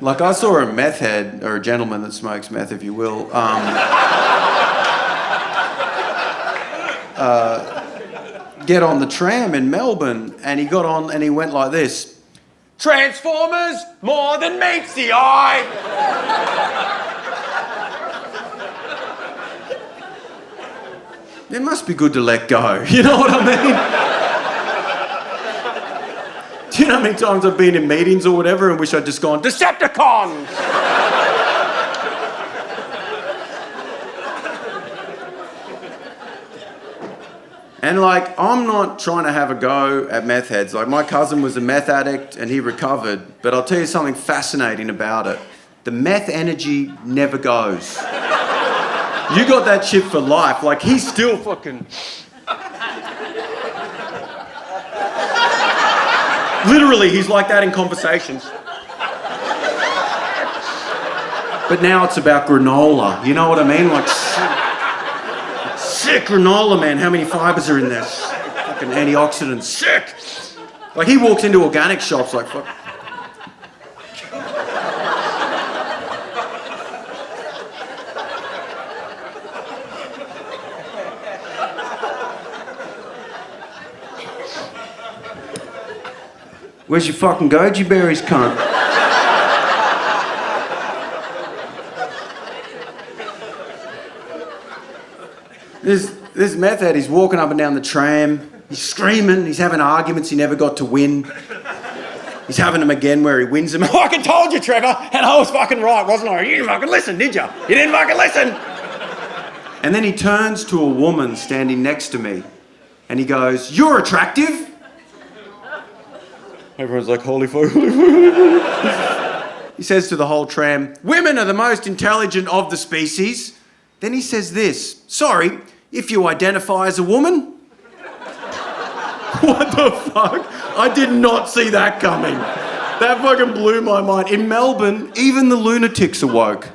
Like, I saw a meth head, or a gentleman that smokes meth, if you will, get on the tram in Melbourne, and he got on and he went like this. Transformers, more than meets the eye! It must be good to let go, you know what I mean? Do you know how many times I've been in meetings or whatever and wish I'd just gone, Decepticons! And like, I'm not trying to have a go at meth heads. Like, my cousin was a meth addict and he recovered, but I'll tell you something fascinating about it. The meth energy never goes. You got that shit for life. Like, he's still fucking... Literally, he's like that in conversations. But now it's about granola. You know what I mean? Like, sick granola, man. How many fibers are in there? Fucking antioxidants. Sick. Like, he walks into organic shops like, fuck. Where's your fucking goji berries, cunt? This meth head, he's walking up and down the tram, he's screaming, he's having arguments he never got to win. He's having them again where he wins them. I fucking told you, Trevor, and I was fucking right, wasn't I? You didn't fucking listen, did you? You didn't fucking listen! And then he turns to a woman standing next to me, and he goes, "You're attractive." Everyone's like, holy fuck, holy fuck. He says to the whole tram, "Women are the most intelligent of the species." Then he says this, "Sorry, if you identify as a woman." What the fuck? I did not see that coming. That fucking blew my mind. In Melbourne, even the lunatics awoke.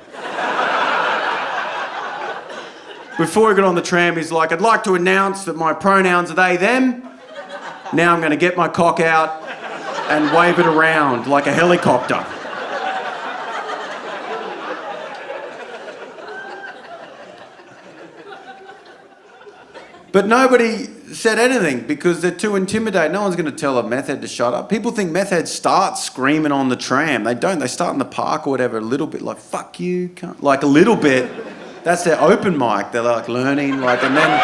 Before he got on the tram, he's like, "I'd like to announce that my pronouns are they, them. Now I'm going to get my cock out and wave it around like a helicopter." But nobody said anything because they're too intimidated. No one's going to tell a meth head to shut up. People think meth heads start screaming on the tram. They don't. They start in the park or whatever, a little bit like, "Fuck you, cunt." Like a little bit. That's their open mic. They're like learning, like, and then,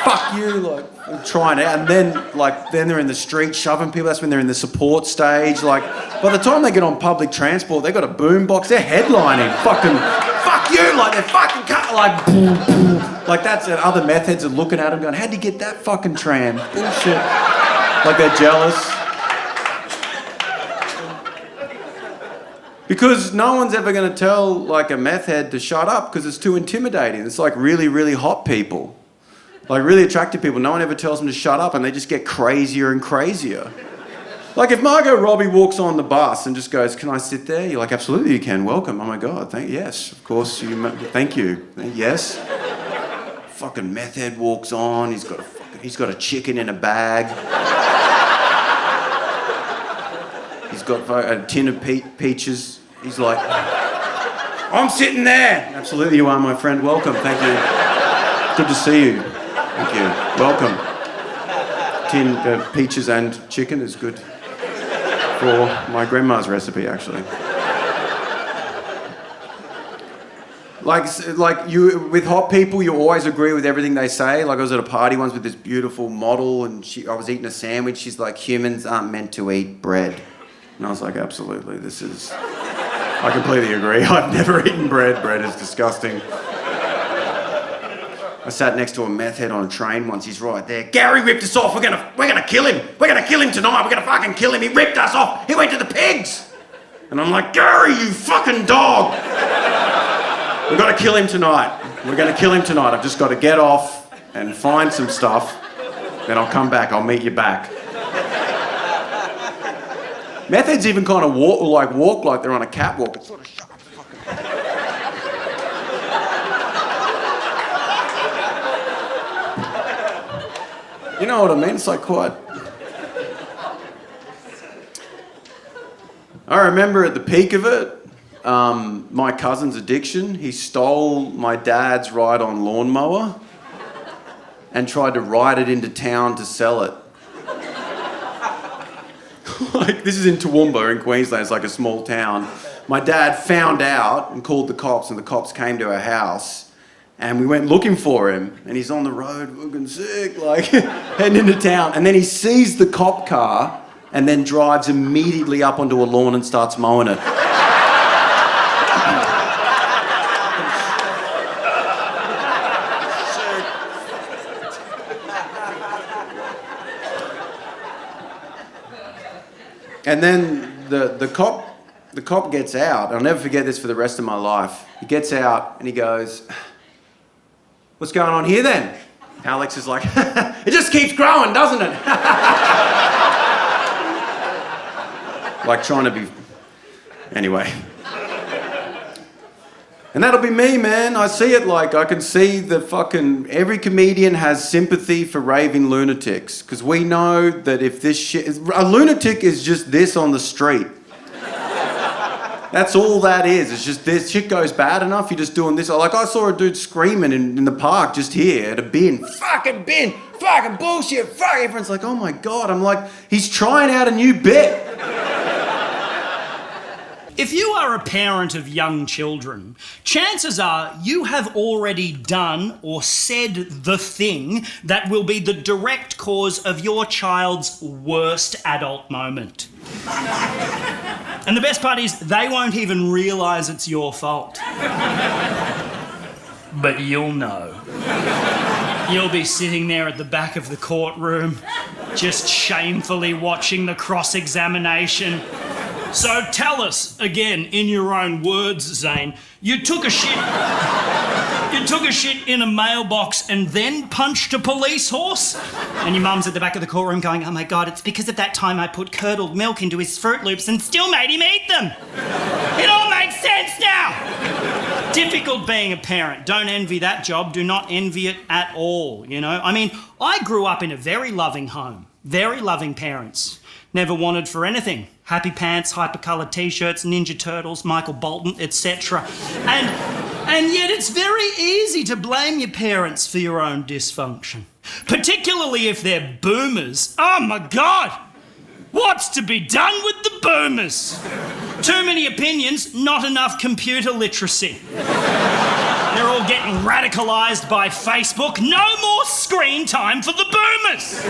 "Fuck you," like, and trying out. And then they're in the street shoving people. That's when they're in the support stage. Like, by the time they get on public transport, they've got a boom box. They're headlining. Fucking, "Fuck you," like they're fucking cut, like, boom, boom. Like, that's it. Other meth heads are looking at him going, "How'd you get that fucking tram?" Bullshit. Like, they're jealous. Because no one's ever going to tell, like, a meth head to shut up because it's too intimidating. It's like really, really hot people. Like, really attractive people. No one ever tells them to shut up and they just get crazier and crazier. Like, if Margot Robbie walks on the bus and just goes, "Can I sit there?" You're like, "Absolutely you can. Welcome." "Oh my God, yes, of course. Thank you. Yes." Fucking meth head walks on. He's got a chicken in a bag. He's got a tin of peaches. He's like, "I'm sitting there." "Absolutely you are, my friend. Welcome. Thank you. Good to see you. Thank you. Welcome." Tin peaches and chicken is good for my grandma's recipe, actually. Like you, with hot people, you always agree with everything they say. Like, I was at a party once with this beautiful model and I was eating a sandwich. She's like, "Humans aren't meant to eat bread." And I was like, absolutely, I completely agree. I've never eaten bread. Bread is disgusting. I sat next to a meth head on a train once. He's right there. "Gary ripped us off. We're gonna kill him. We're gonna kill him tonight. We're gonna fucking kill him. He ripped us off. He went to the pigs." And I'm like, "Gary, you fucking dog. We've got to kill him tonight. We're going to kill him tonight. I've just got to get off and find some stuff. Then I'll come back. I'll meet you back." Meth heads even kind of walk like they're on a catwalk. It's sort of shut up. You know what I mean? It's like quite... I remember at the peak of it, my cousin's addiction. He stole my dad's ride-on lawnmower and tried to ride it into town to sell it. Like, this is in Toowoomba in Queensland. It's like a small town. My dad found out and called the cops, and the cops came to our house, and we went looking for him, and he's on the road looking sick, like heading into town, and then he sees the cop car and then drives immediately up onto a lawn and starts mowing it. And then the cop gets out. I'll never forget this for the rest of my life. He gets out and he goes, "What's going on here then?" Alex is like, "It just keeps growing, doesn't it?" Like trying to be... Anyway. And that'll be me, man. I see it like, I can see the fucking... Every comedian has sympathy for raving lunatics, because we know that if this shit... A lunatic is just this on the street. That's all that is. It's just this shit goes bad enough, you're just doing this. Like, I saw a dude screaming in the park just here at a bin. Fucking bin! Fucking bullshit! Fuck! Everyone's like, oh my God. I'm like, he's trying out a new bit. If you are a parent of young children, chances are you have already done or said the thing that will be the direct cause of your child's worst adult moment. And the best part is they won't even realise it's your fault. But you'll know. You'll be sitting there at the back of the courtroom, just shamefully watching the cross-examination. So tell us, again, in your own words, Zane, you took a shit in a mailbox and then punched a police horse? And your mum's at the back of the courtroom going, oh my God, it's because of that time I put curdled milk into his Fruit Loops and still made him eat them. It all makes sense now. Difficult being a parent. Don't envy that job. Do not envy it at all, you know? I mean, I grew up in a very loving home, very loving parents. Never wanted for anything. Happy pants, hypercoloured t-shirts, Ninja Turtles, Michael Bolton, etc. And yet it's very easy to blame your parents for your own dysfunction. Particularly if they're boomers. Oh my God! What's to be done with the boomers? Too many opinions, not enough computer literacy. They're all getting radicalised by Facebook. No more screen time for the boomers.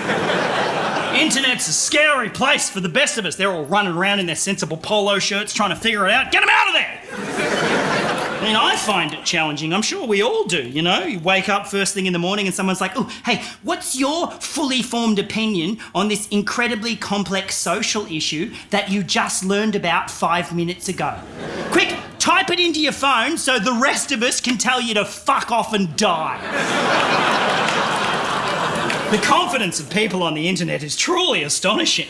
Internet's a scary place for the best of us. They're all running around in their sensible polo shirts trying to figure it out. Get them out of there! I mean, I find it challenging. I'm sure we all do, you know? You wake up first thing in the morning and someone's like, oh, hey, what's your fully formed opinion on this incredibly complex social issue that you just learned about 5 minutes ago? Quick, type it into your phone so the rest of us can tell you to fuck off and die. The confidence of people on the internet is truly astonishing.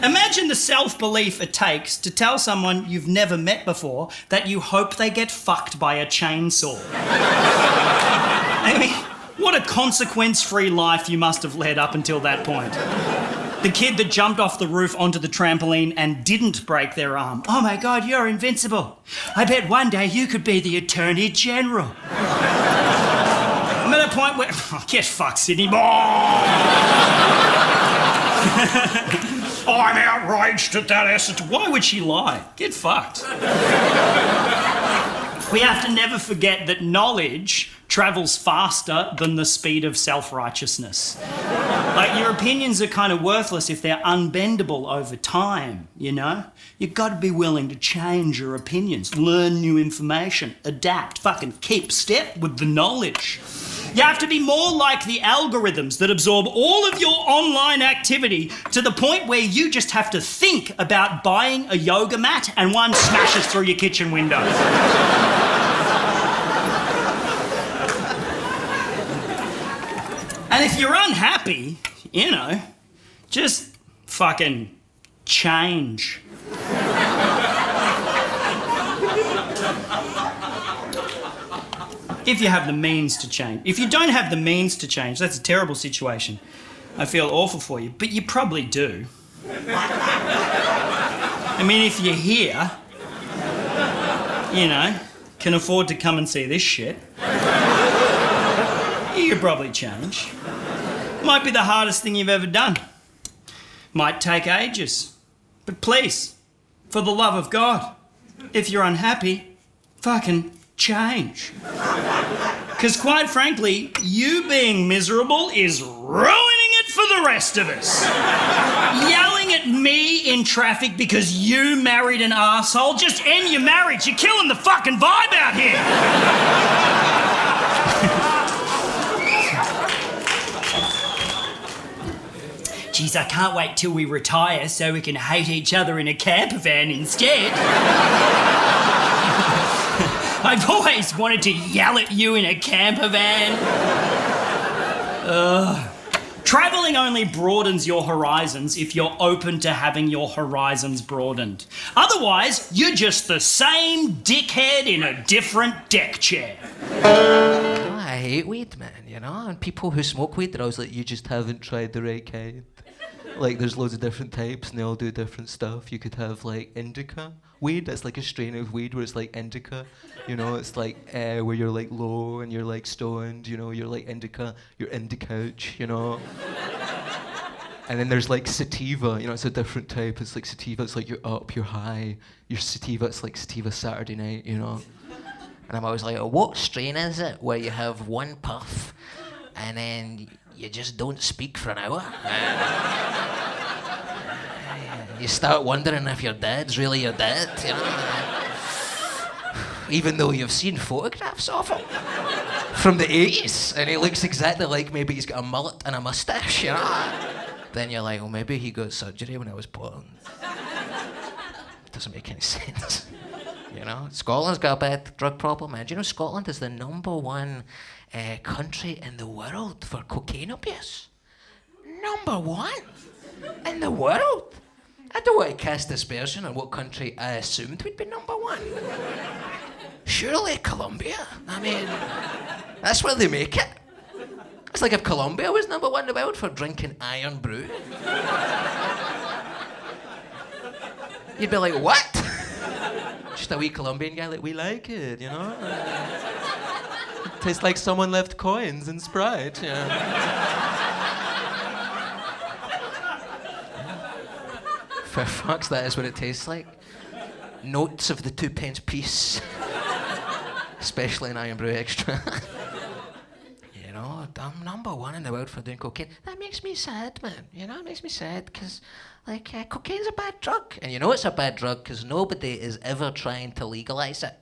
Imagine the self-belief it takes to tell someone you've never met before that you hope they get fucked by a chainsaw. I mean, what a consequence-free life you must have led up until that point. The kid that jumped off the roof onto the trampoline and didn't break their arm. Oh my God, you're invincible. I bet one day you could be the Attorney General. I'm at a point where... Oh, get fucked, Sydney. I'm outraged at that asset. Why would she lie? Get fucked. We have to never forget that knowledge travels faster than the speed of self-righteousness. Like, your opinions are kind of worthless if they're unbendable over time, you know? You've got to be willing to change your opinions, learn new information, adapt, fucking keep step with the knowledge. You have to be more like the algorithms that absorb all of your online activity to the point where you just have to think about buying a yoga mat and one smashes through your kitchen window. And if you're unhappy, you know, just fucking change. If you have the means to change. If you don't have the means to change, that's a terrible situation. I feel awful for you, but you probably do. I mean, if you're here, you know, can afford to come and see this shit, you could probably change. Might be the hardest thing you've ever done. Might take ages. But please, for the love of God, if you're unhappy, fucking change. Because quite frankly, you being miserable is ruining it for the rest of us. Yelling at me in traffic because you married an arsehole, just end your marriage. You're killing the fucking vibe out here. Geez, I can't wait till we retire so we can hate each other in a camper van instead. I've always wanted to yell at you in a camper van. Travelling only broadens your horizons if you're open to having your horizons broadened. Otherwise, you're just the same dickhead in a different deck chair. I hate weed, man, you know? And people who smoke weed, they're always like, you just haven't tried the right kind. Like, there's loads of different types and they all do different stuff. You could have, like, indica weed. That's like a strain of weed where it's like indica. You know, it's like where you're, like, low and you're, like, stoned. You know, you're, like, indica. You're in the couch, you know? And then there's, like, sativa. You know, it's a different type. It's like sativa. It's like you're up, you're high. You're sativa. It's like sativa Saturday night, you know? And I'm always like, oh, what strain is it where you have one puff and then you just don't speak for an hour? You start wondering if your dad's really your dad, you know? Even though you've seen photographs of him from the 80s and he looks exactly like maybe he's got a mullet and a mustache, you know? Then you're like, well, maybe he got surgery when I was born. Doesn't make any sense. You know, Scotland's got a bad drug problem, man. Do you know Scotland is the #1 country in the world for cocaine abuse? #1 in the world? I don't want to cast aspersion on what country I assumed would be #1. Surely Colombia. I mean, that's where they make it. It's like if Colombia was #1 in the world for drinking iron brew. You'd be like, what? Just a wee Colombian guy, like, we like it, you know? It tastes like someone left coins in Sprite, you know? For fucks, that is what it tastes like. Notes of the 2-pence piece. Especially in Iron Brew Extra. You know, I'm #1 in the world for doing cocaine. That makes me sad, man. You know, it makes me sad because, like, cocaine's a bad drug. And you know it's a bad drug because nobody is ever trying to legalise it.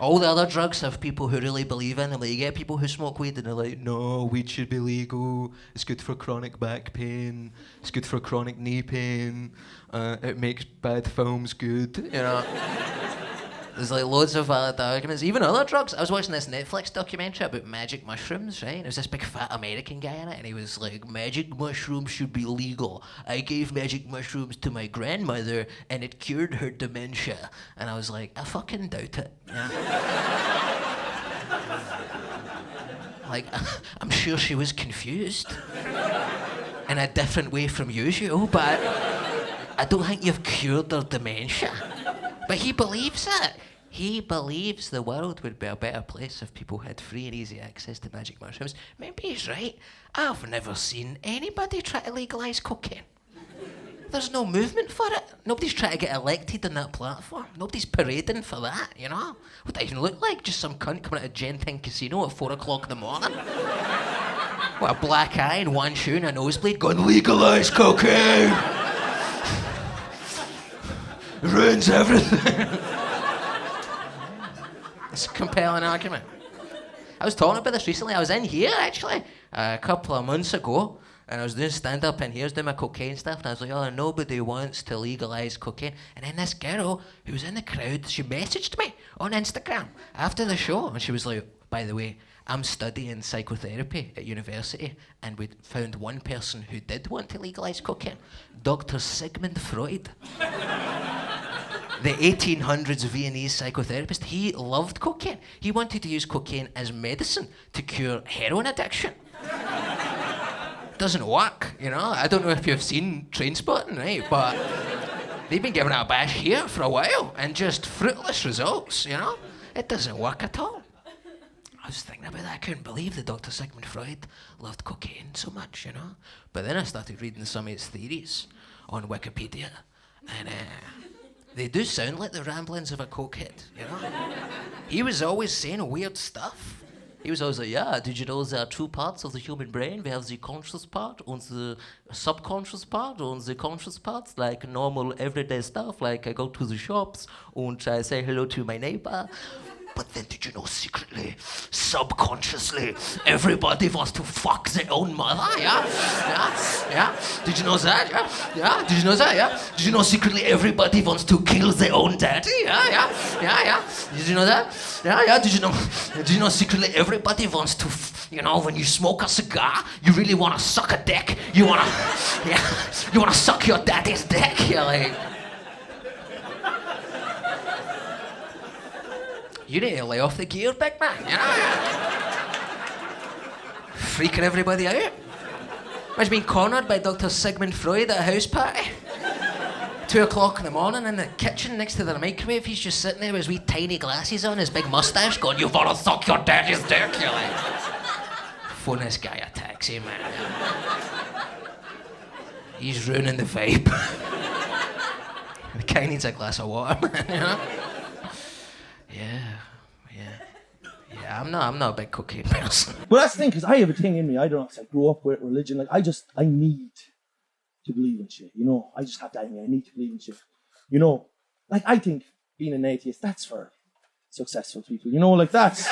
All the other drugs have people who really believe in them. Like, you get people who smoke weed and they're like, no, weed should be legal. It's good for chronic back pain. It's good for chronic knee pain. It makes bad films good, you know. There's like loads of valid arguments. Even other drugs. I was watching this Netflix documentary about magic mushrooms, right? And there was this big fat American guy in it, and he was like, magic mushrooms should be legal. I gave magic mushrooms to my grandmother, and it cured her dementia. And I was like, I fucking doubt it. Yeah. Like, I'm sure she was confused in a different way from usual, but I don't think you've cured her dementia. But he believes it. He believes the world would be a better place if people had free and easy access to magic mushrooms. Maybe he's right. I've never seen anybody try to legalise cocaine. There's no movement for it. Nobody's trying to get elected on that platform. Nobody's parading for that, you know? What does it even look like? Just some cunt coming out of Genting Casino at 4 o'clock in the morning? With a black eye and one shoe and a nosebleed going, legalise cocaine! Ruins everything. It's a compelling argument. I was talking about this recently. I was in here, actually, a couple of months ago, and I was doing stand-up in here, I was doing my cocaine stuff, and I was like, oh, nobody wants to legalise cocaine. And then this girl who was in the crowd, she messaged me on Instagram after the show, and she was like, by the way, I'm studying psychotherapy at university, and we found one person who did want to legalise cocaine, Dr. Sigmund Freud. The 1800s Viennese psychotherapist. He loved cocaine. He wanted to use cocaine as medicine to cure heroin addiction. Doesn't work, you know? I don't know if you've seen Trainspotting, right? But They've been giving it a bash here for a while and just fruitless results, you know? It doesn't work at all. I was thinking about that. I couldn't believe that Dr. Sigmund Freud loved cocaine so much, you know? But then I started reading some of his theories on Wikipedia, and they do sound like the ramblings of a cokehead, you know? He was always saying weird stuff. He was always like, yeah, did you know there are two parts of the human brain? We have the conscious part and the subconscious part, and the conscious parts, like normal everyday stuff, like I go to the shops and I say hello to my neighbor. But then did you know secretly, subconsciously, everybody wants to fuck their own mother, yeah? Yeah? Did you know that, yeah? Did you know that, yeah? Did you know secretly everybody wants to kill their own daddy, yeah? Did you know that? Yeah? Did you know secretly everybody wants to, you know, when you smoke a cigar, you really want to suck a dick. You want to suck your daddy's dick, you're like... You need to lay off the gear, big man, you know? Freaking everybody out. Imagine being cornered by Dr. Sigmund Freud at a house party. 2 o'clock in the morning in the kitchen next to the microwave. He's just sitting there with his wee tiny glasses on, his big moustache, going, you wanna suck your daddy's dick? You're like, phone this guy a taxi, man. He's ruining the vibe. The guy needs a glass of water, man, you know? Yeah, I'm not a big cocaine person. Well, that's the thing, because I have a thing in me. I don't know, 'cause I grew up with religion. Like, I need to believe in shit, you know? I just have that in me. I need to believe in shit. You know, like, I think being an atheist, that's for successful people. You know, like, that's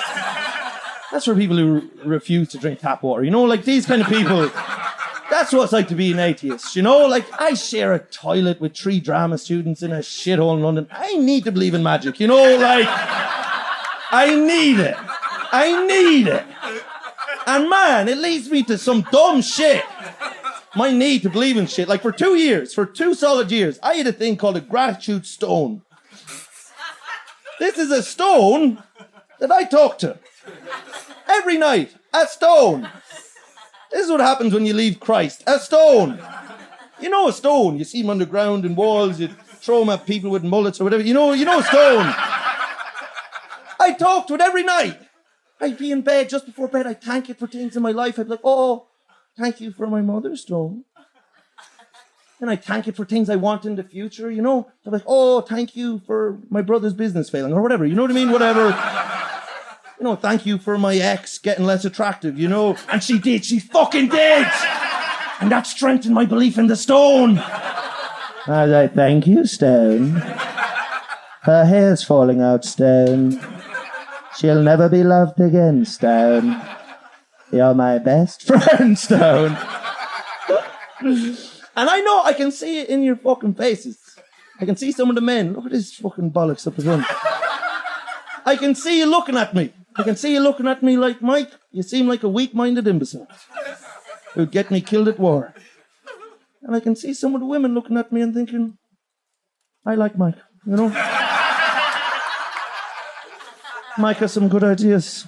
for people who refuse to drink tap water. You know, like, these kind of people, that's what it's like to be an atheist. You know, like, I share a toilet with 3 drama students in a shithole in London. I need to believe in magic, you know, like, I need it. And man, it leads me to some dumb shit. My need to believe in shit. Like for 2 solid years, I had a thing called a gratitude stone. This is a stone that I talk to. Every night, a stone. This is what happens when you leave Christ. A stone. You know a stone. You see them underground in walls, you throw them at people with mullets or whatever. You know a stone. I talk to it every night. I'd be in bed, just before bed, I'd thank it for things in my life. I'd be like, oh, thank you for my mother's stone. And I'd thank it for things I want in the future, you know? I'd be like, oh, thank you for my brother's business failing, or whatever, you know what I mean? Whatever. You know, thank you for my ex getting less attractive, you know? And she fucking did! And that strengthened my belief in the stone. I was like, thank you, stone. Her hair's falling out, stone. She'll never be loved again, stone. You're my best friend, stone. And I know, I can see it in your fucking faces. I can see some of the men. Look at his fucking bollocks up his front. I can see you looking at me. Like, Mike, you seem like a weak-minded imbecile who'd get me killed at war. And I can see some of the women looking at me and thinking, I like Mike, you know? Mike has some good ideas.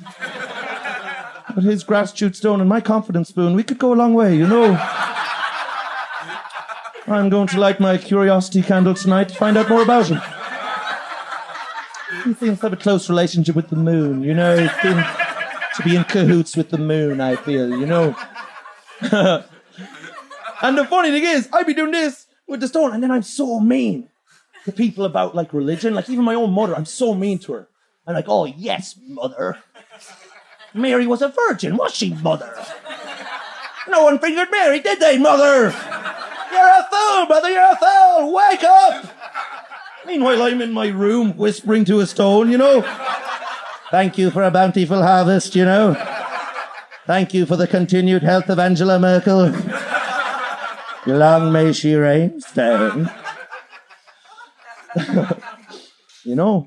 With his gratitude stone and my confidence spoon, we could go a long way, you know? I'm going to light my curiosity candle tonight to find out more about him. He seems to have a close relationship with the moon, you know? He seems to be in cahoots with the moon, I feel, you know? And the funny thing is, I'd be doing this with the stone, and then I'm so mean to people about, like, religion. Like, even my own mother, I'm so mean to her. I'm like, oh, yes, mother. Mary was a virgin, was she, mother? No one fingered Mary, did they, mother? You're a fool, mother, you're a fool! Wake up! Meanwhile, I'm in my room whispering to a stone, you know? Thank you for a bountiful harvest, you know? Thank you for the continued health of Angela Merkel. Long may she reign, stone. You know?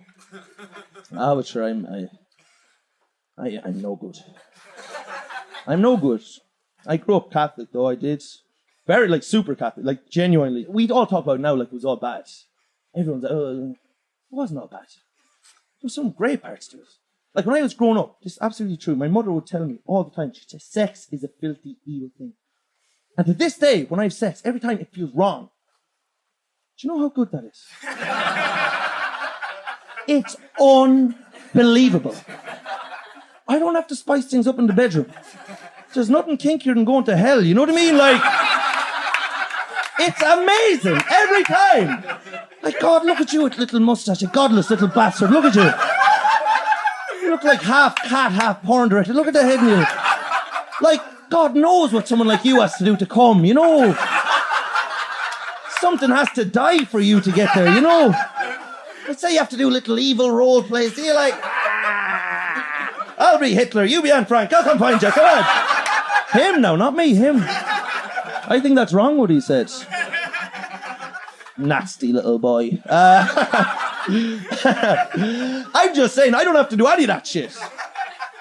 But sure, I'm no good. I'm no good. I grew up Catholic, though, I did. Very, like, super Catholic, like, genuinely. We'd all talk about it now like it was all bad. Everyone's like, oh, it wasn't all bad. There were some great parts to it. Like, when I was growing up, this is absolutely true, my mother would tell me all the time, she'd say, sex is a filthy, evil thing. And to this day, when I have sex, every time it feels wrong, Do you know how good that is? It's unbelievable. I don't have to spice things up in the bedroom. There's nothing kinkier than going to hell, you know what I mean? Like, it's amazing every time. Like, God, look at you with little mustache, you godless little bastard, look at you. You look like half cat, half porn director. Look at the head in you. Like, God knows what someone like you has to do to come, you know? Something has to die for you to get there, you know? Let's say you have to do little evil role plays. Do you like, I'll be Hitler, you be Anne Frank, I'll come find you, come on. Him now, not me, him. I think that's wrong what he said. Nasty little boy. I'm just saying, I don't have to do any of that shit.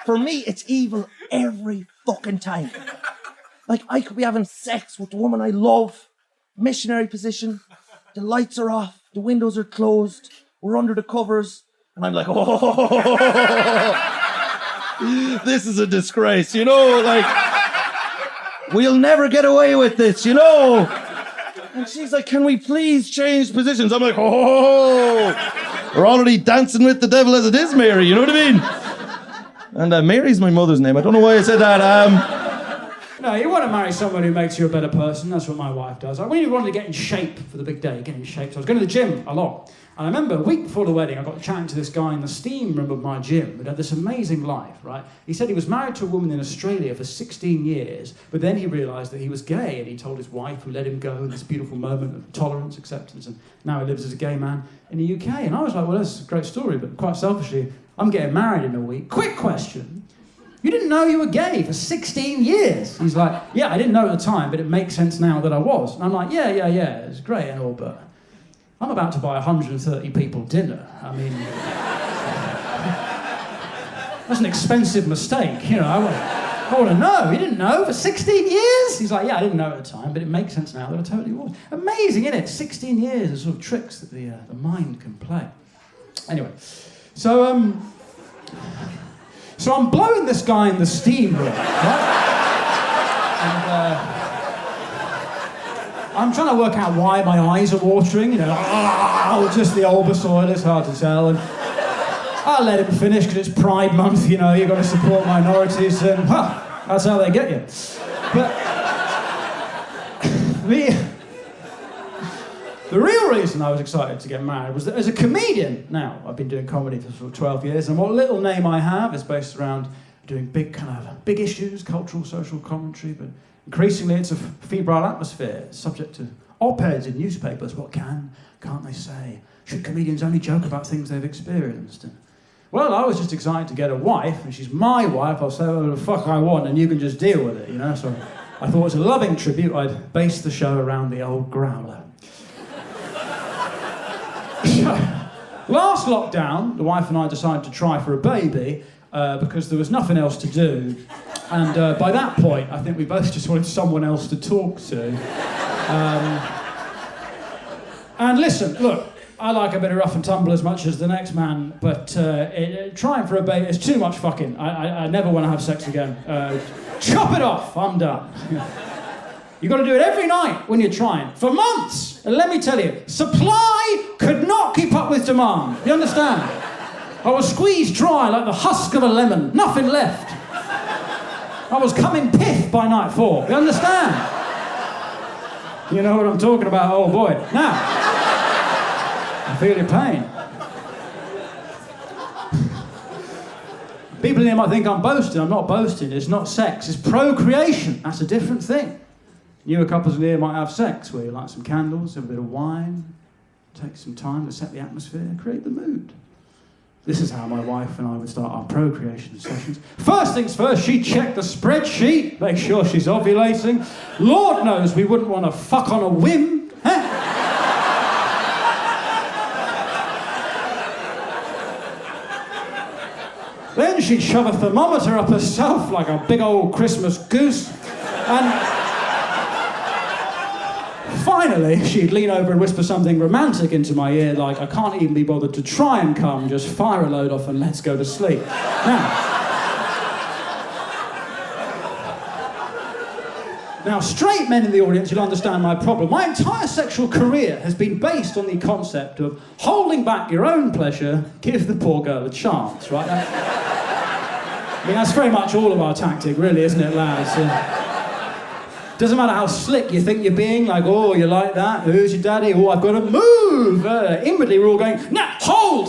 For me, it's evil every fucking time. Like, I could be having sex with the woman I love, missionary position, the lights are off, the windows are closed, we're under the covers, and I'm like, oh, this is a disgrace, you know, like, we'll never get away with this, you know. And she's like, can we please change positions? I'm like, oh, we're already dancing with the devil as it is, Mary, you know what I mean? And Mary's my mother's name. I don't know why I said that. No, you want to marry someone who makes you a better person. That's what my wife does. I really wanted to get in shape for the big day, get in shape. So I was going to the gym a lot. And I remember a week before the wedding, I got chatting to this guy in the steam room of my gym who had this amazing life, right? He said he was married to a woman in Australia for 16 years, but then he realised that he was gay, and he told his wife, who let him go in this beautiful moment of tolerance, acceptance, and now he lives as a gay man in the UK. And I was like, well, that's a great story, but quite selfishly, I'm getting married in a week. Quick question. You didn't know you were gay for 16 years. He's like, yeah, I didn't know at the time, but it makes sense now that I was. And I'm like, yeah, it's great and all, but I'm about to buy 130 people dinner. I mean, that's an expensive mistake, you know. I want to know. You didn't know for 16 years? He's like, yeah, I didn't know at the time, but it makes sense now that I totally was. Amazing, isn't it? 16 years of sort of tricks that the mind can play. Anyway, so I'm blowing this guy in the steam room, right? And I'm trying to work out why my eyes are watering, you know, just the old soil, it's hard to tell. And I'll let him finish because it's Pride Month, you know, you've got to support minorities, and well, that's how they get you. But the real reason I was excited to get married was that as a comedian, now I've been doing comedy for sort of 12 years, and what little name I have is based around doing big issues, cultural, social commentary, but increasingly it's a febrile atmosphere. It's subject to op-eds in newspapers. What can't they say? Should comedians only joke about things they've experienced? And, well, I was just excited to get a wife, and she's my wife. I'll say whatever the fuck I want, and you can just deal with it, you know? So I thought as a loving tribute, I'd base the show around the old growler. Last lockdown, the wife and I decided to try for a baby because there was nothing else to do. And by that point, I think we both just wanted someone else to talk to. And listen, look, I like a bit of rough and tumble as much as the next man, but trying for a baby is too much fucking. I never want to have sex again. Chop it off, I'm done. You've got to do it every night when you're trying, for months. And let me tell you, supply could not keep up with demand. You understand? I was squeezed dry like the husk of a lemon, nothing left. I was coming pith by night 4. You understand? You know what I'm talking about, old boy. Now, I feel your pain. People in here might think I'm boasting. I'm not boasting. It's not sex. It's procreation. That's a different thing. Newer couples in here might have sex where you light some candles, have a bit of wine, take some time to set the atmosphere, create the mood. This is how my wife and I would start our procreation sessions. First things first, she'd check the spreadsheet, make sure she's ovulating. Lord knows we wouldn't want to fuck on a whim. Huh? Then she'd shove a thermometer up herself like a big old Christmas goose. And finally, she'd lean over and whisper something romantic into my ear, like, I can't even be bothered to try and come, just fire a load off and let's go to sleep. Now, Now, straight men in the audience, you'll understand my problem. My entire sexual career has been based on the concept of holding back your own pleasure, give the poor girl a chance, right? I mean, that's very much all of our tactic, really, isn't it, lads? Doesn't matter how slick you think you're being, like, oh, you like that? Who's your daddy? Oh, I've got to move. Inwardly, we're all going, no, hold.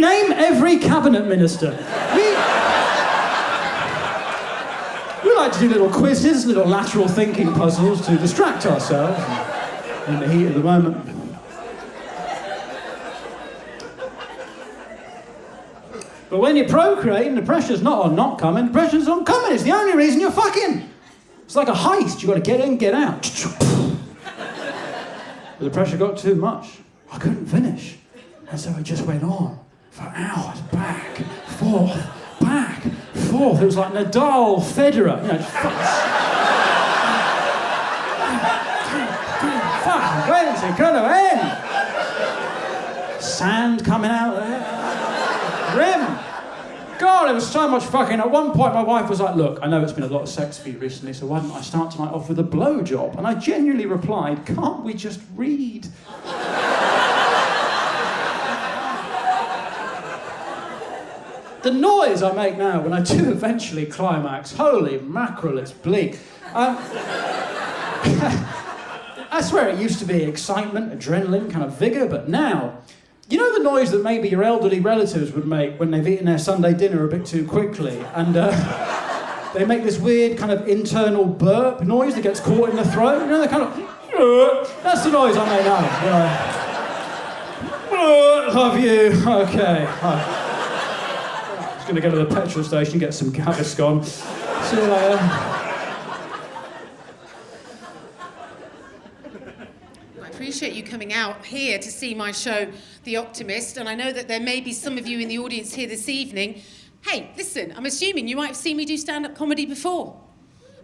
Name every cabinet minister. We like to do little quizzes, little lateral thinking puzzles to distract ourselves in the heat of the moment. But when you're procreating, the pressure's not on not coming, the pressure's on coming. It's the only reason you're fucking. It's like a heist. You've got to get in, get out. But the pressure got too much. I couldn't finish. And so it just went on for hours, back, forth. It was like Nadal, Federer. You know, just fucking when's it gonna end? Sand coming out there. Rim. God, it was so much fucking. At one point, my wife was like, look, I know it's been a lot of sex for you recently, so why don't I start tonight off with a blowjob? And I genuinely replied, can't we just read? The noise I make now when I do eventually climax, holy mackerel, it's bleak. I swear it used to be excitement, adrenaline, kind of vigour, but now, you know the noise that maybe your elderly relatives would make when they've eaten their Sunday dinner a bit too quickly, and they make this weird kind of internal burp noise that gets caught in the throat? You know, they kind of, that's the noise I make now. Love you, okay. Just going to go to the petrol station, get some Gaviscon. See you later. I appreciate you coming out here to see my show, The Optimist, and I know that there may be some of you in the audience here this evening. Hey, listen, I'm assuming you might have seen me do stand-up comedy before.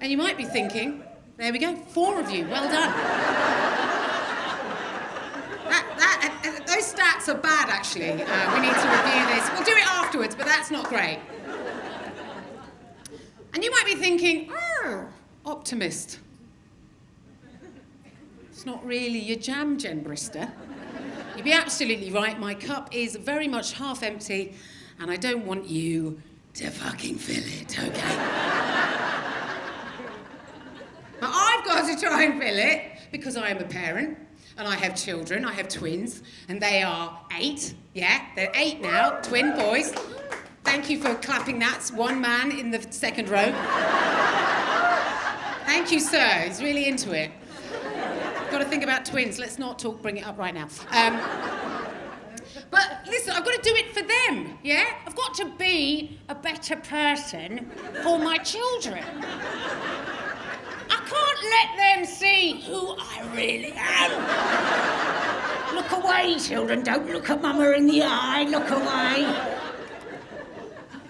And you might be thinking, there we go, 4 of you, well done. Those stats are bad, actually. We need to review this. We'll do it afterwards, but that's not great. And you might be thinking, optimist. It's not really your jam, Jen Brister. You'd be absolutely right. My cup is very much half empty, and I don't want you to fucking fill it, okay? But I've got to try and fill it because I am a parent. And I have children, I have twins, and they are 8, yeah? They're 8 now, twin boys. Thank you for clapping that. It's one man in the second row. Thank you, sir. He's really into it. Got to think about twins. Let's not bring it up right now. But listen, I've got to do it for them, yeah? I've got to be a better person for my children. I can't let them see who I really am. Look away, children. Don't look at Mama in the eye. Look away.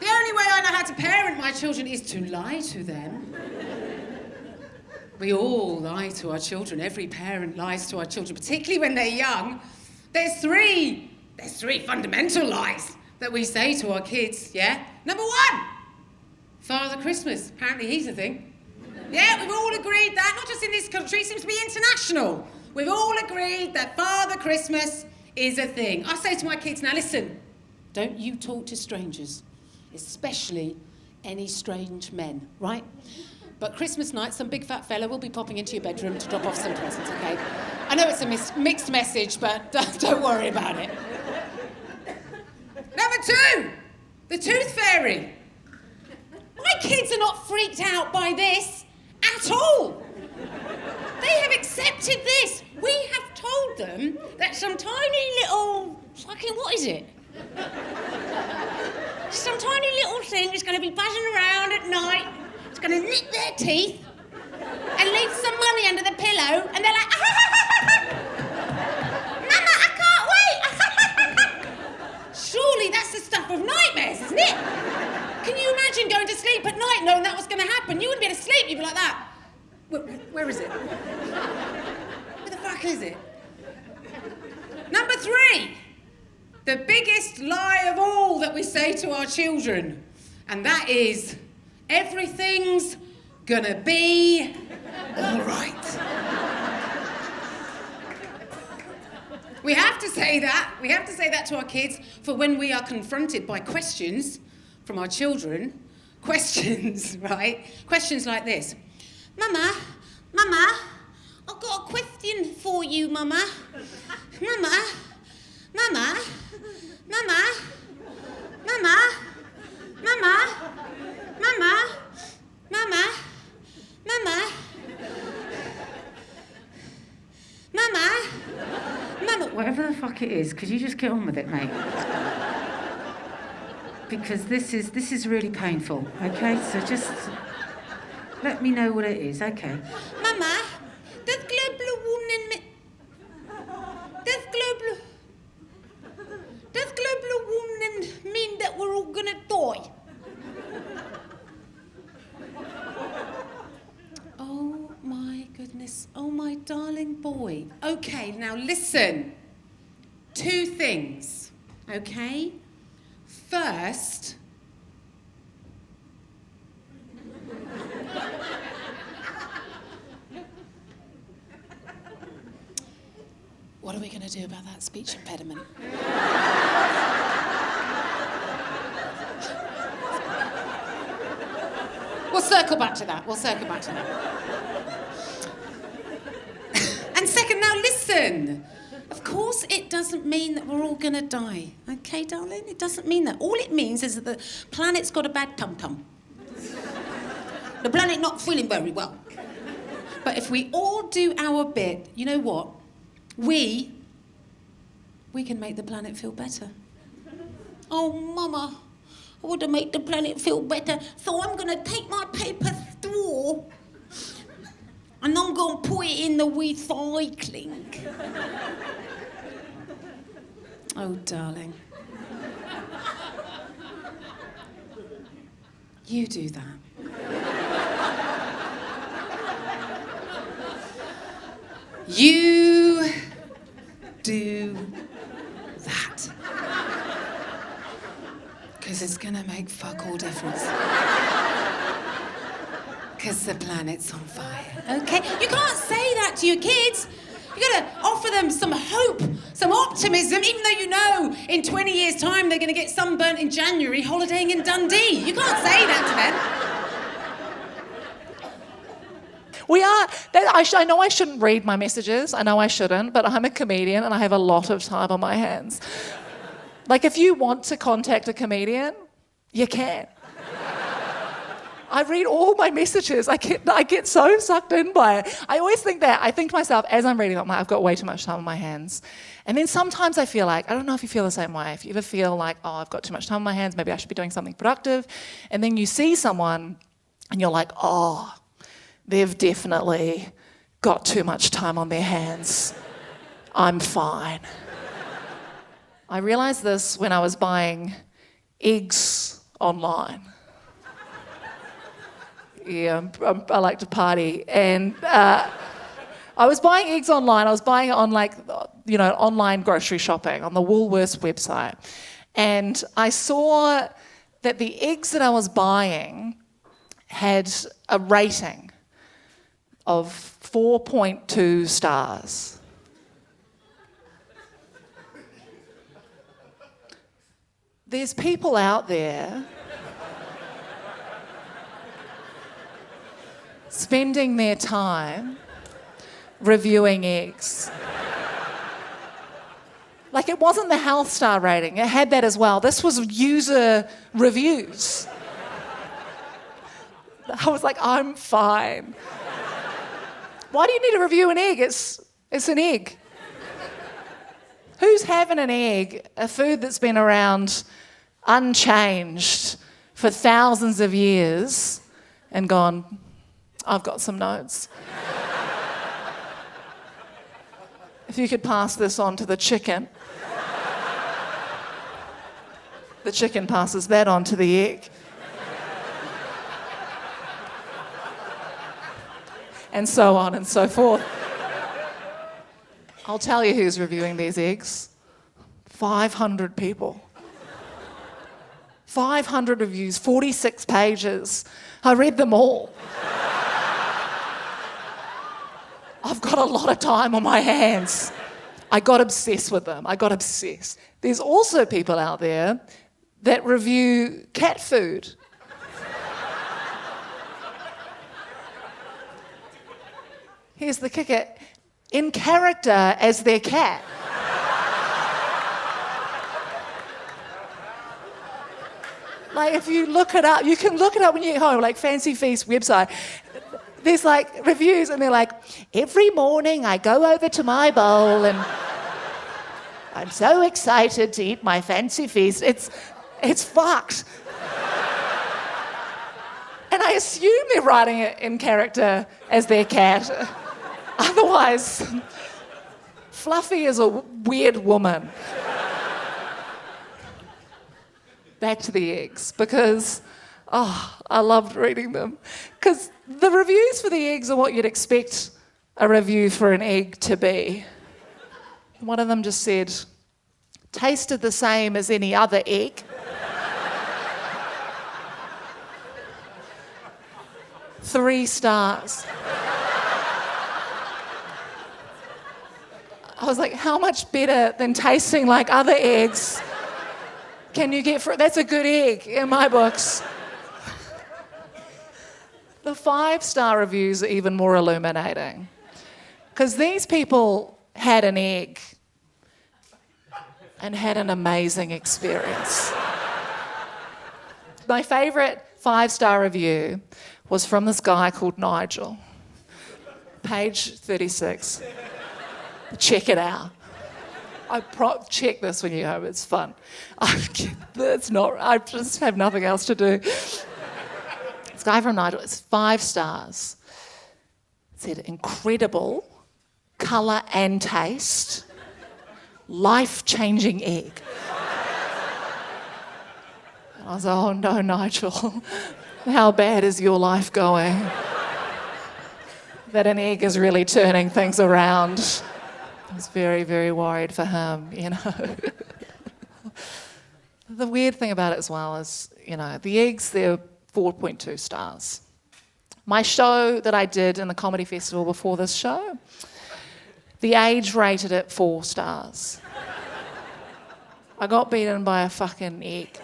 The only way I know how to parent my children is to lie to them. We all lie to our children. Every parent lies to our children, particularly when they're young. There's three fundamental lies that we say to our kids, yeah? Number 1, Father Christmas. Apparently he's a thing. Yeah, we've all agreed that, not just in this country, it seems to be international. We've all agreed that Father Christmas is a thing. I say to my kids, now listen, don't you talk to strangers, especially any strange men, right? But Christmas night, some big fat fella will be popping into your bedroom to drop off some presents, okay? I know it's a mixed message, but don't worry about it. Number 2, the Tooth Fairy. My kids are not freaked out by this. At all. They have accepted this. We have told them that some tiny little fucking, what is it? Some tiny little thing is going to be buzzing around at night. It's going to nick their teeth and leave some money under the pillow, and they're like, Mama, I can't wait. Surely that's the stuff of nightmares, isn't it? Can you imagine going to sleep at night knowing that was going to happen? You wouldn't be able to sleep, you'd be like that. Where is it? Where the fuck is it? Number 3, the biggest lie of all that we say to our children. And that is, everything's gonna be all right. We have to say that. We have to say that to our kids for when we are confronted by questions from our children. Questions, right? Questions like this. Mama, I've got a question for you, Mama. Mama, Mama, Mama, Mama, Mama, Mama, Mama, Mama, Mama, Mama, whatever the fuck it is, could you just get on with it, mate? Because this is really painful, okay? So just let me know what it is, okay? Mama, does global warming mean that we're all gonna die? Oh my goodness, oh my darling boy. Okay, now listen. 2 things, okay? First, what are we going to do about that speech impediment? We'll circle back to that. And second, now listen. Of course it doesn't mean that we're all going to die. Okay, darling? It doesn't mean that. All it means is that the planet's got a bad tum-tum. The planet not feeling very well. But if we all do our bit, you know what? We can make the planet feel better. Oh, Mama, I want to make the planet feel better, so I'm going to take my paper straw and I'm going to put it in the recycling. Oh, darling. You do that. You do that. Because it's going to make fuck all difference. Because the planet's on fire, okay? You can't say that to your kids. You got to offer them some hope, some optimism, even though you know in 20 years' time they're going to get sunburnt in January holidaying in Dundee. You can't say that to them. I know I shouldn't read my messages. I know I shouldn't, but I'm a comedian and I have a lot of time on my hands. Like, if you want to contact a comedian, you can. I read all my messages. I get so sucked in by it. I always think that. I think to myself, as I'm reading them, I've got way too much time on my hands. And then sometimes I feel like, I don't know if you feel the same way, if you ever feel like, oh, I've got too much time on my hands, maybe I should be doing something productive. And then you see someone and you're like, oh, they've definitely got too much time on their hands. I'm fine. I realised this when I was buying eggs online. Yeah, I like to party. And I was buying eggs online. I was buying it on, online grocery shopping on the Woolworths website. And I saw that the eggs that I was buying had a rating of 4.2 stars. There's people out there spending their time reviewing eggs. Like, it wasn't the health star rating, it had that as well. This was user reviews. I was like, I'm fine. Why do you need to review an egg? It's an egg. Who's having an egg, a food that's been around unchanged for thousands of years, and gone, I've got some notes. If you could pass this on to the chicken passes that on to the egg. And so on and so forth. I'll tell you who's reviewing these eggs. 500 people. 500 reviews, 46 pages. I read them all. I've got a lot of time on my hands. I got obsessed with them. I got obsessed. There's also people out there that review cat food. Here's the kicker. In character as their cat. Like, if you look it up, you can look it up when you get home, like Fancy Feast website. There's like reviews and they're like, every morning I go over to my bowl and I'm so excited to eat my Fancy Feast. It's fucked. And I assume they're writing it in character as their cat. Otherwise, Fluffy is a weird woman. Back to the eggs, because, I loved reading them. Because the reviews for the eggs are what you'd expect a review for an egg to be. One of them just said, tasted the same as any other egg. 3 stars. I was like, how much better than tasting like other eggs can you get for it? That's a good egg in my books. The 5-star reviews are even more illuminating. Because these people had an egg and had an amazing experience. My favourite 5-star review was from this guy called Nigel. Page 36. Check it out. Check this when you're home, it's fun. I just have nothing else to do. This guy from Nigel, it's 5 stars. It said, incredible colour and taste, life-changing egg. And I was like, oh no, Nigel, how bad is your life going? That an egg is really turning things around. I was very, very worried for him, you know. The weird thing about it as well is, you know, the eggs, they're 4.2 stars. My show that I did in the comedy festival before this show, the Age rated it 4 stars. I got beaten by a fucking egg.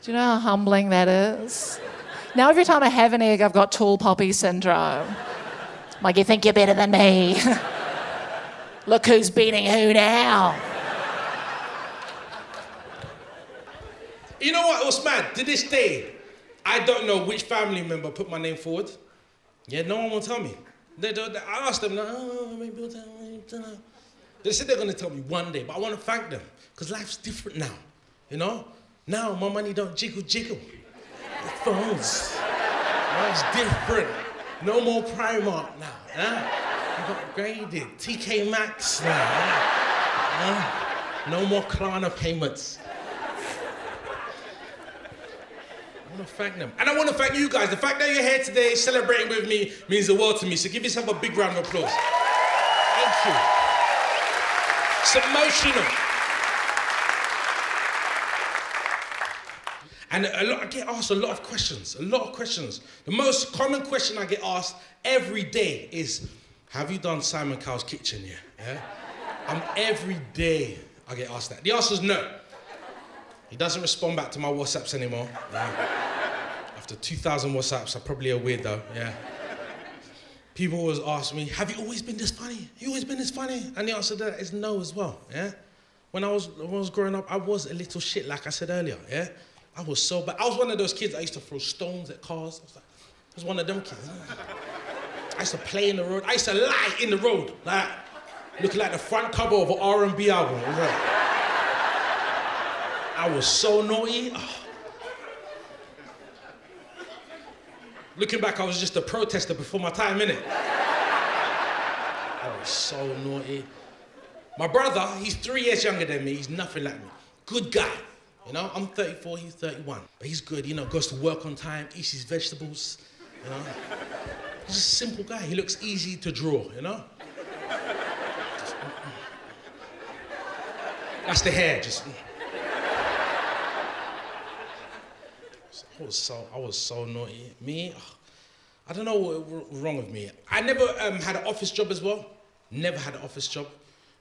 Do you know how humbling that is? Now every time I have an egg, I've got tall poppy syndrome. Like, you think you're better than me? Look who's beating who now. You know what was mad? To this day, I don't know which family member put my name forward. Yeah, no one will tell me. I asked them, maybe they'll tell me. They said they're going to tell me one day, but I want to thank them, because life's different now, you know? Now my money don't jiggle. It phones. Now it's different. No more Primark now, huh? I got upgraded. TK Maxx now, huh? No more Klarna payments. I want to thank them. And I want to thank you guys. The fact that you're here today celebrating with me means the world to me. So give yourself a big round of applause. Thank you. It's emotional. And I get asked a lot of questions. The most common question I get asked every day is, have you done Simon Cowell's Kitchen yet? Yeah? Every day I get asked that. The answer is no. He doesn't respond back to my WhatsApps anymore. Yeah. After 2,000 WhatsApps, I'm probably a weirdo, yeah. People always ask me, have you always been this funny? You always been this funny? And the answer to that is no as well, yeah? When I was growing up, I was a little shit, like I said earlier, yeah? I was so bad. I was one of those kids that used to throw stones at cars. I was one of them kids. I used to play in the road. I used to lie in the road, like, looking like the front cover of an R&B album. I was so naughty. Oh. Looking back, I was just a protester before my time, innit? I was so naughty. My brother, he's 3 years younger than me. He's nothing like me. Good guy. You know, I'm 34, he's 31. But he's good, you know, goes to work on time, eats his vegetables, you know. He's a simple guy. He looks easy to draw, you know. That's the hair, just. I was so naughty. Me, I don't know what was wrong with me. I never had an office job as well. Never had an office job.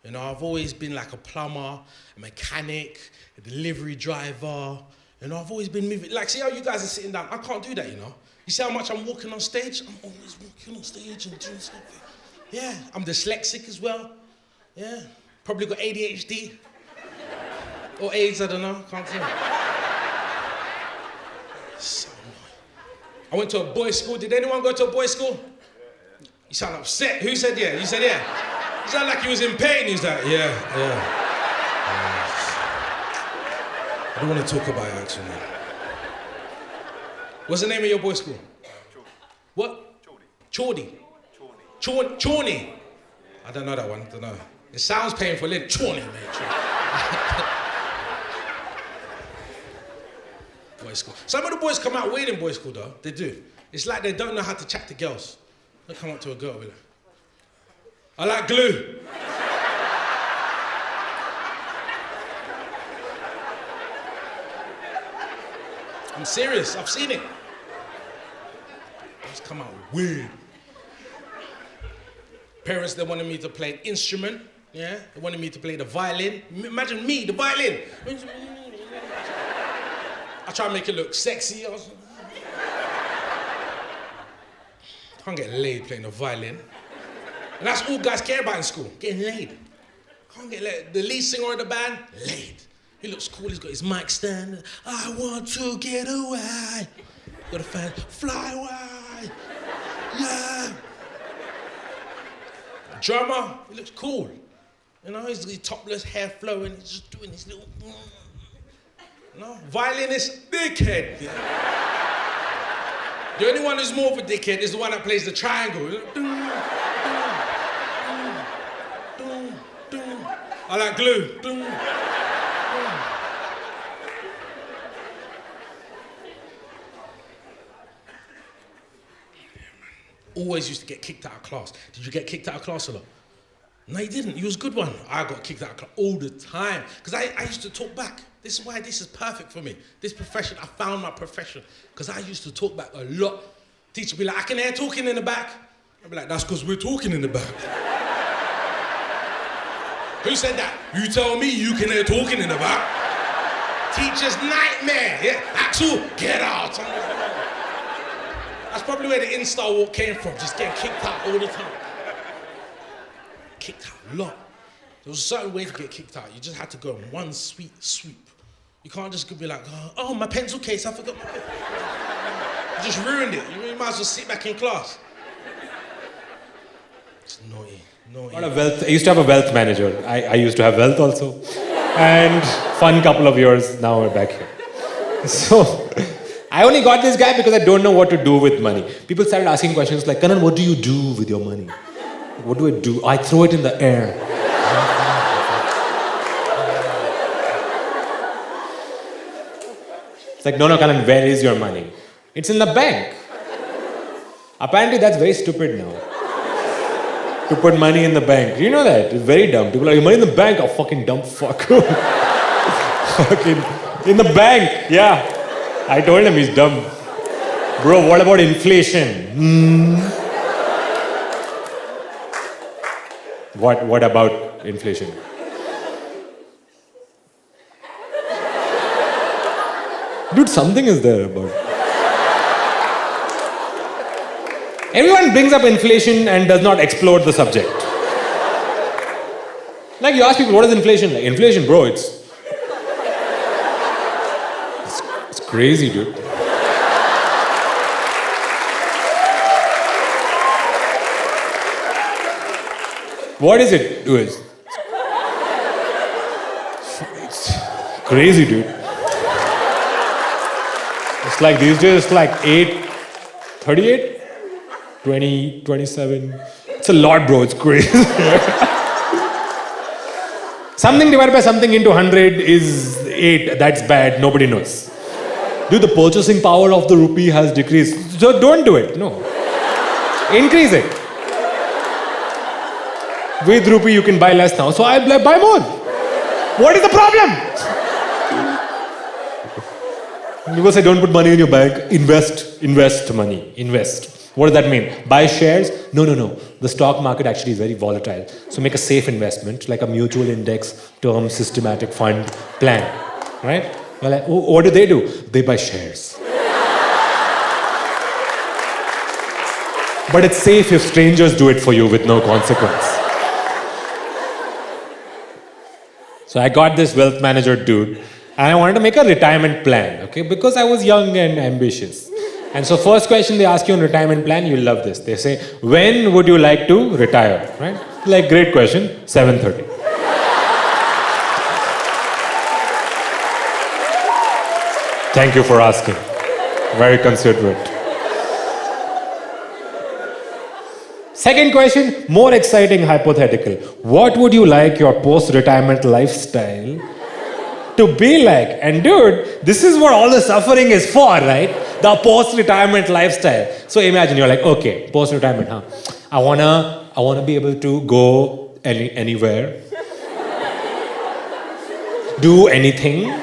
You know, I've always been like a plumber, a mechanic, a delivery driver. You know, I've always been moving. Like, see how you guys are sitting down? I can't do that, you know. You see how much I'm walking on stage? I'm always walking on stage and doing something. Yeah, I'm dyslexic as well. Yeah, probably got ADHD. Or AIDS, I don't know, can't tell. So annoying. I went to a boys' school. Did anyone go to a boys' school? You sound upset. Who said yeah? You said yeah. You sound like he was in pain. He's like, yeah. I don't want to talk about it, actually. What's the name of your boys' school? What? Chordy. Chorney. I don't know that one. I don't know. It sounds painful, isn't it? Chorney, mate. Boys' school. Some of the boys come out weird in boys' school, though. They do. It's like they don't know how to chat to girls. They come up to a girl with like, I like glue. I'm serious, I've seen it. Boys come out weird. Parents, they wanted me to play an instrument, yeah? They wanted me to play the violin. Imagine me, the violin. I try to make it look sexy. Can't get laid playing the violin. And that's all guys care about in school, getting laid. Can't get laid. The lead singer of the band, laid. He looks cool, he's got his mic stand. I want to get away. Got a fan, fly away. Yeah. Drummer, he looks cool. You know, he's topless, hair flowing, he's just doing his little... No, violinist, dickhead. The only one who's more of a dickhead is the one that plays the triangle. I like glue. Always used to get kicked out of class. Did you get kicked out of class a lot? No, you didn't. You was a good one. I got kicked out of class all the time. Because I used to talk back. This is why this is perfect for me. This profession, I found my profession. Because I used to talk back a lot. Teacher be like, I can hear talking in the back. I'd be like, that's because we're talking in the back. Who said that? You tell me you can hear talking in the back. Teacher's nightmare. Yeah? Axel, get out. That's probably where the Insta walk came from. Just getting kicked out all the time. Kicked out a lot. There was a certain way to get kicked out. You just had to go in one sweet sweep. You can't just be like, oh, my pencil case, I forgot my pencil. You just ruined it. You might as well sit back in class. It's naughty. I used to have a wealth manager. I used to have wealth also. And fun couple of years, now we're back here. So, I only got this guy because I don't know what to do with money. People started asking questions like, Kanan, what do you do with your money? What do I do? I throw it in the air. It's like, no, Kanan, where is your money? It's in the bank. Apparently, that's very stupid now. To put money in the bank. You know that? It's very dumb. People are like, money in the bank? Oh, fucking dumb fuck. Fucking in the bank. Yeah. I told him he's dumb. Bro, what about inflation? What about inflation? Dude, something is there about it. Everyone brings up inflation and does not explore the subject. Like you ask people, what is inflation? Like, inflation, bro, it's crazy, dude. What is it, dude? It's crazy, dude. It's like these days, it's like 8:38, 20, 27. It's a lot, bro. It's crazy. Something divided by something into 100 is 8. That's bad. Nobody knows. Dude, the purchasing power of the rupee has decreased. So don't do it. No. Increase it. With rupee, you can buy less now. So I'll buy more. What is the problem? People say don't put money in your bank, invest money, invest. What does that mean? Buy shares? No. The stock market actually is very volatile. So make a safe investment, like a mutual index, term, systematic fund plan, right? You're like, oh, what do? They buy shares. But it's safe if strangers do it for you with no consequence. So I got this wealth manager dude, and I wanted to make a retirement plan, okay? Because I was young and ambitious. And so first question they ask you on retirement plan, you'll love this. They say, when would you like to retire, right? Like, great question, 7:30. Thank you for asking. Very considerate. Second question, more exciting hypothetical. What would you like your post-retirement lifestyle to be like? And dude, this is what all the suffering is for, right? The post-retirement lifestyle. So imagine you're like, okay, post-retirement, huh? I wanna be able to go anywhere, do anything,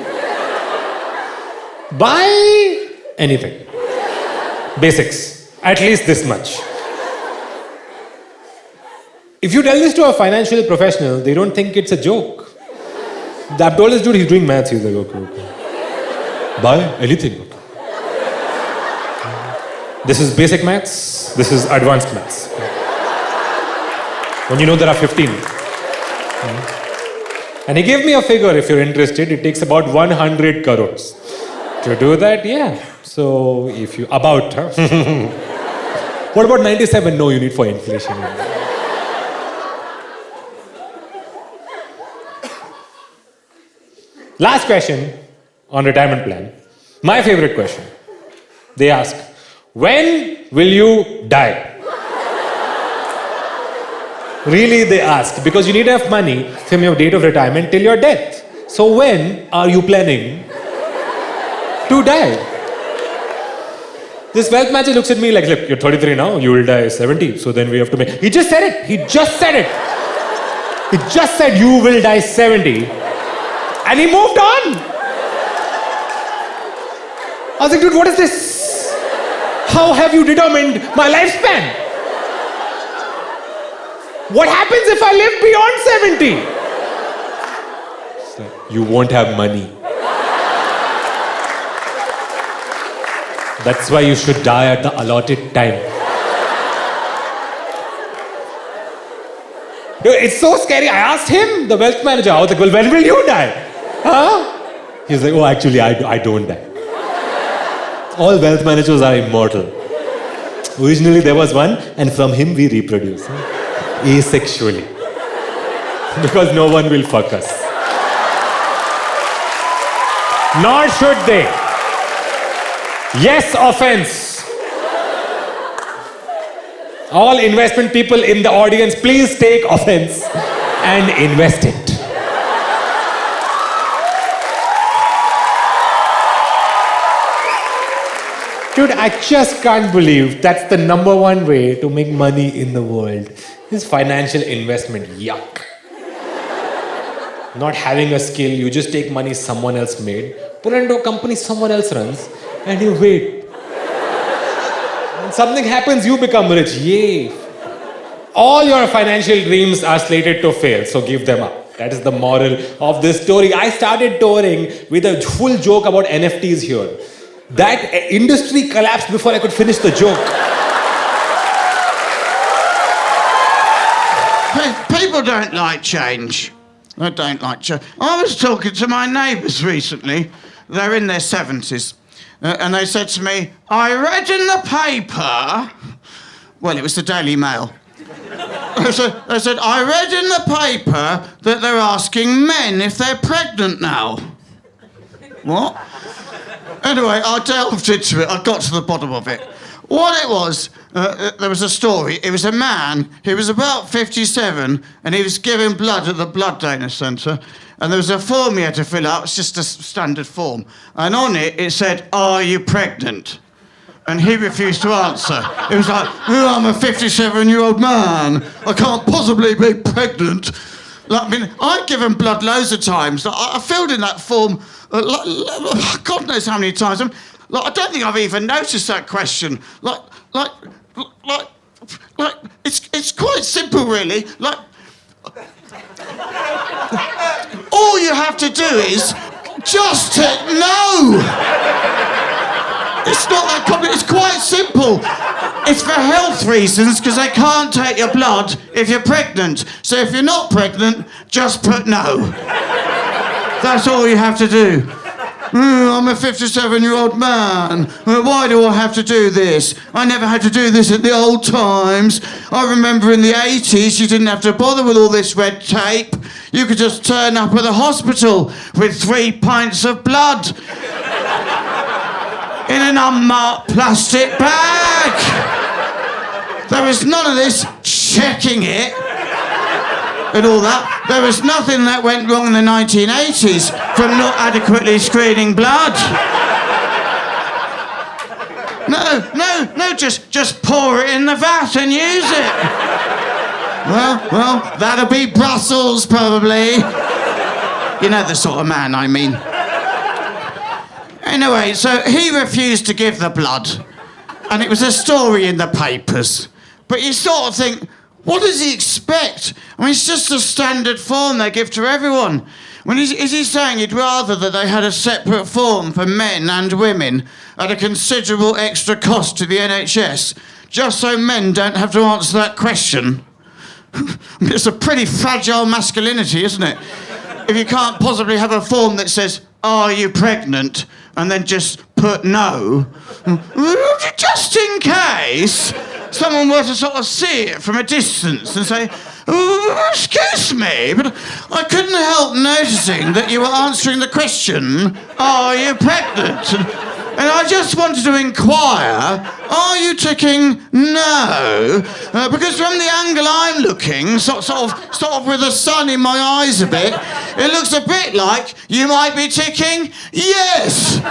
buy anything. Basics, at least this much. If you tell this to a financial professional, they don't think it's a joke. I've told this dude, he's doing maths. He's like, okay. Buy anything. This is basic maths. This is advanced maths. When you know there are 15. And he gave me a figure, if you're interested. It takes about 100 crores. To do that, yeah. So if you, about, huh? What about 97? No, you need for inflation. Last question on retirement plan. My favorite question. They ask, when will you die? Really, they ask, because you need enough money from your date of retirement till your death. So when are you planning to die? This wealth manager looks at me like, look, you're 33 now, you will die 70, so then we have to make... He just said it. He just said you will die 70. And he moved on. I was like, dude, what is this? How have you determined my lifespan? What happens if I live beyond 70? So, you won't have money. That's why you should die at the allotted time. Dude, it's so scary. I asked him, the wealth manager, I was like, well, when will you die? Huh? He's like, oh, actually, I don't die. All wealth managers are immortal. Originally, there was one, and from him we reproduce. Asexually. Because no one will fuck us. Nor should they. Yes, offense. All investment people in the audience, please take offense and invest it. Dude, I just can't believe that's the number one way to make money in the world. This financial investment, yuck. Not having a skill, you just take money someone else made, put it into a company someone else runs, and you wait. When something happens, you become rich. Yay. All your financial dreams are slated to fail, so give them up. That is the moral of this story. I started touring with a full joke about NFTs here. That industry collapsed before I could finish the joke. People don't like change. I don't like change. I was talking to my neighbours recently. They're in their 70s. And they said to me, I read in the paper... Well, it was the Daily Mail. They said, I read in the paper that they're asking men if they're pregnant now. What? Anyway, I delved into it. I got to the bottom of it. What it was, there was a story. It was a man. He was about 57, and he was giving blood at the blood donor centre. And there was a form he had to fill out. It's just a standard form. And on it, it said, are you pregnant? And he refused to answer. It was like, oh, I'm a 57-year-old man. I can't possibly be pregnant. Like, I mean, I've given blood loads of times. I filled in that form, God knows how many times. I don't think I've even noticed that question. It's quite simple, really. All you have to do is just hit no. It's not that complicated. It's quite simple. It's for health reasons, because they can't take your blood if you're pregnant. So if you're not pregnant, just put no. That's all you have to do. I'm a 57-year-old man. Why do I have to do this? I never had to do this in the old times. I remember in the 80s, you didn't have to bother with all this red tape. You could just turn up at the hospital with 3 pints of blood in an unmarked plastic bag. There was none of this checking it and all that. There was nothing that went wrong in the 1980s from not adequately screening blood. No, just pour it in the vat and use it. Well, that'll be Brussels, probably. You know the sort of man I mean. Anyway, so he refused to give the blood, and it was a story in the papers. But you sort of think, what does he expect? I mean, it's just a standard form they give to everyone. Is he saying he'd rather that they had a separate form for men and women at a considerable extra cost to the NHS, just so men don't have to answer that question? It's a pretty fragile masculinity, isn't it? If you can't possibly have a form that says, "Are you pregnant?" and then just put no, just in case someone were to sort of see it from a distance and say, "Excuse me, but I couldn't help noticing that you were answering the question, 'Are you pregnant?' And I just wanted to inquire, are you ticking no? Because from the angle I'm looking, sort of with the sun in my eyes a bit, it looks a bit like you might be ticking yes.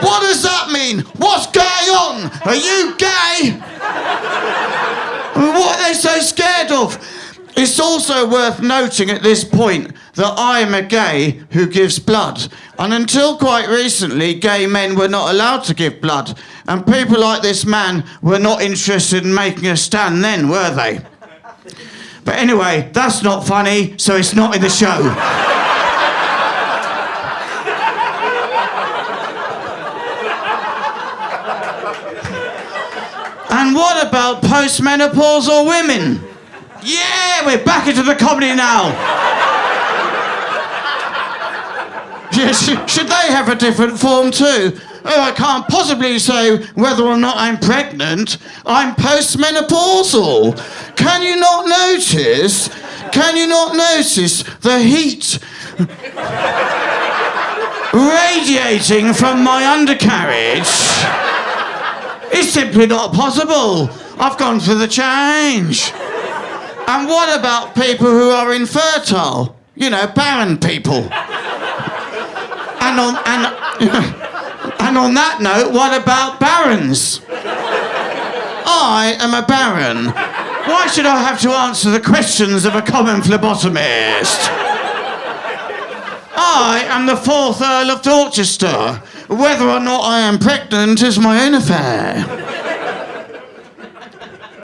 What does that mean? What's going on? Are you gay? What are they so scared of? It's also worth noting at this point that I'm a gay who gives blood. And until quite recently, gay men were not allowed to give blood. And people like this man were not interested in making a stand then, were they? But anyway, that's not funny, so it's not in the show. And what about postmenopausal women? Yeah, we're back into the comedy now. Yeah, should they have a different form too? Oh, I can't possibly say whether or not I'm pregnant. I'm postmenopausal. Can you not notice? Can you not notice the heat radiating from my undercarriage? It's simply not possible. I've gone through the change. And what about people who are infertile? You know, barren people. And on that note, what about barons? I am a baron. Why should I have to answer the questions of a common phlebotomist? I am the 4th Earl of Dorchester. Whether or not I am pregnant is my own affair.